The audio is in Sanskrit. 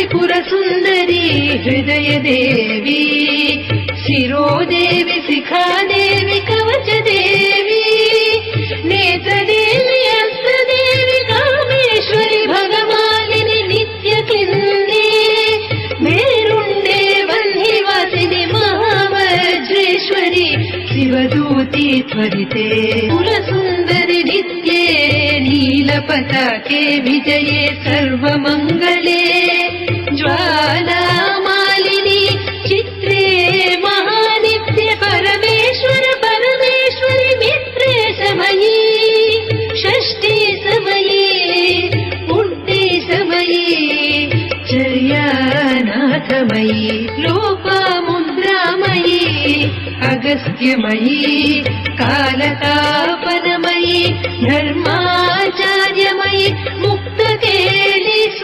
त्रिपुरसुन्दरी हृदयदेवी शिरोदेवी शिखादेवी कवचदेवी नेत्रदेवी हस्तदेवी कामेश्वरी भगमालिनी नित्यकिन्नी मेरुण्डे वह्निवासिनी महावज्रेश्वरी शिवदूती त्वरिते पुरसुन्दरि नित्ये नीलपताके विजये सर्वमङ्गले ज्वालामालिनी चित्रे महानित्य परमेश्वर परमेश्वरि मित्रे समये षष्ठी समये पुण्ये समये चर्यानाथमयी लोपामुद्रामयी अगस्त्यमयी कालतापनमयी धर्माचार्यमयी मुक्तके